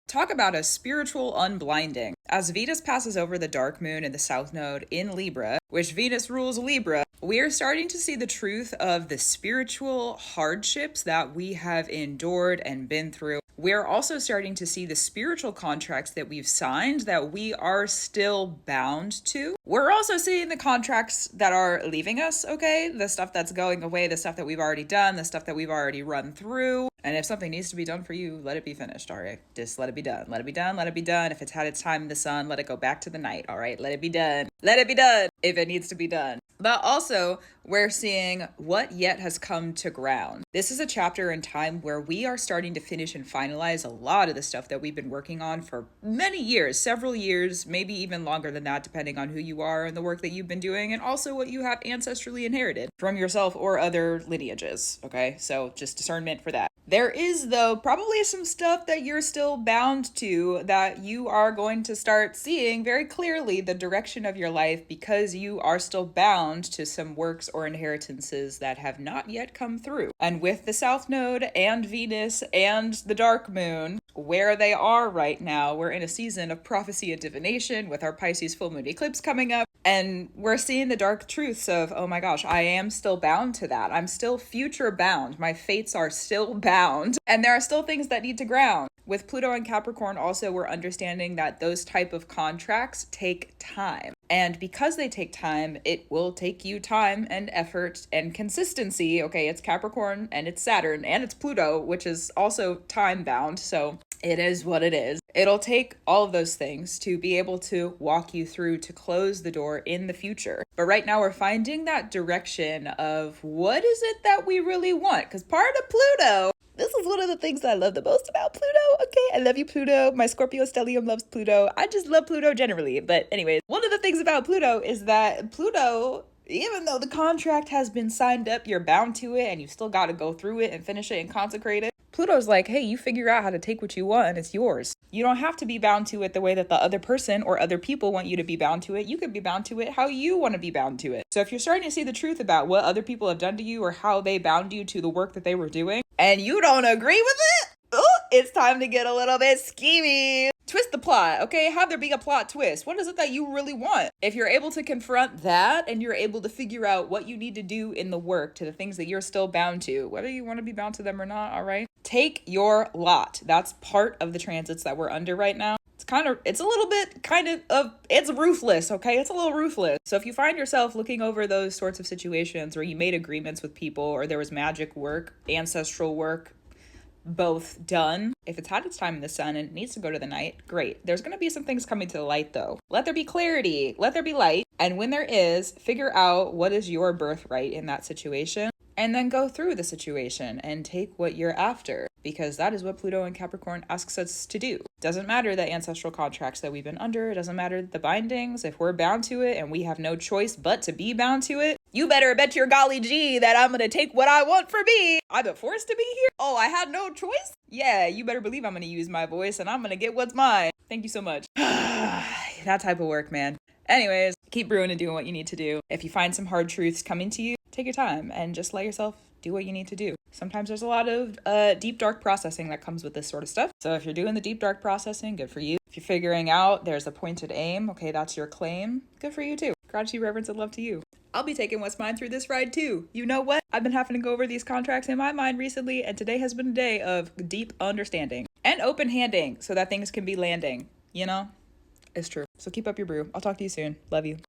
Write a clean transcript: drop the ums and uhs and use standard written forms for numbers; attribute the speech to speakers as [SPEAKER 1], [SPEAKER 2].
[SPEAKER 1] Talk about a spiritual unblinding. As Venus passes over the dark moon in the south node in Libra, which Venus rules Libra, we are starting to see the truth of the spiritual hardships that we have endured and been through. We're also starting to see the spiritual contracts that we've signed that we are still bound to. We're also seeing the contracts that are leaving us, okay? The stuff that's going away, the stuff that we've already done, the stuff that we've already run through. And if something needs to be done for you, let it be finished, all right? Just let it be done. Let it be done. Let it be done. If it's had its time in the sun, let it go back to the night, all right? Let it be done. Let it be done if it needs to be done. But also, we're seeing what yet has come to ground. This is a chapter in time where we are starting to finish and finalize a lot of the stuff that we've been working on for many years, several years, maybe even longer than that, depending on who you are and the work that you've been doing, and also what you have ancestrally inherited from yourself or other lineages, okay? So just discernment for that. There is, though, probably some stuff that you're still bound to that you are going to start seeing very clearly the direction of your life because you are still bound to some works or inheritances that have not yet come through. And with the South Node and Venus and the Dark Moon, where they are right now, we're in a season of prophecy and divination with our Pisces full moon eclipse coming up. And we're seeing the dark truths of, oh my gosh, I am still bound to that. I'm still future bound. My fates are still bound. And there are still things that need to ground. With Pluto and Capricorn also, we're understanding that those type of contracts take time. And because they take time, it will take you time and effort and consistency. Okay, it's Capricorn and it's Saturn and it's Pluto, which is also time bound. So it is what it is. It'll take all of those things to be able to walk you through to close the door in the future. But right now we're finding that direction of what is it that we really want? Because part of Pluto, this is one of the things that I love the most about Pluto. Okay, I love you, Pluto. My Scorpio stellium loves Pluto. I just love Pluto generally. But anyways, one of the things about Pluto is that Pluto, even though the contract has been signed up, you're bound to it and you still got to go through it and finish it and consecrate it. Pluto's like, hey, you figure out how to take what you want and it's yours. You don't have to be bound to it the way that the other person or other people want you to be bound to it. You can be bound to it how you want to be bound to it. So if you're starting to see the truth about what other people have done to you or how they bound you to the work that they were doing and you don't agree with it, it's time to get a little bit schemy. Twist the plot, okay? Have there be a plot twist. What is it that you really want? If you're able to confront that and you're able to figure out what you need to do in the work to the things that you're still bound to, whether you want to be bound to them or not, all right? Take your lot. That's part of the transits that we're under right now. It's a little bit it's ruthless, okay? It's a little ruthless. So if you find yourself looking over those sorts of situations where you made agreements with people or there was magic work, ancestral work, both done. If it's had its time in the sun and it needs to go to the night, great. There's going to be some things coming to the light though. Let there be clarity. Let there be light. And when there is, figure out what is your birthright in that situation and then go through the situation and take what you're after, because that is what Pluto and Capricorn asks us to do. Doesn't matter the ancestral contracts that we've been under. It doesn't matter the bindings. If we're bound to it and we have no choice but to be bound to it, you better bet your golly gee that I'm going to take what I want for me. I've been forced to be here. Oh, I had no choice? Yeah, you better believe I'm going to use my voice and I'm going to get what's mine. Thank you so much. That type of work, man. Anyways, keep brewing and doing what you need to do. If you find some hard truths coming to you, take your time and just let yourself do what you need to do. Sometimes there's a lot of deep, dark processing that comes with this sort of stuff. So if you're doing the deep, dark processing, good for you. If you're figuring out there's a pointed aim, okay, that's your claim, good for you too. Gratitude, reverence, and love to you. I'll be taking what's mine through this ride too. You know what? I've been having to go over these contracts in my mind recently, and today has been a day of deep understanding and open handing so that things can be landing, you know? It's true. So keep up your brew. I'll talk to you soon. Love you.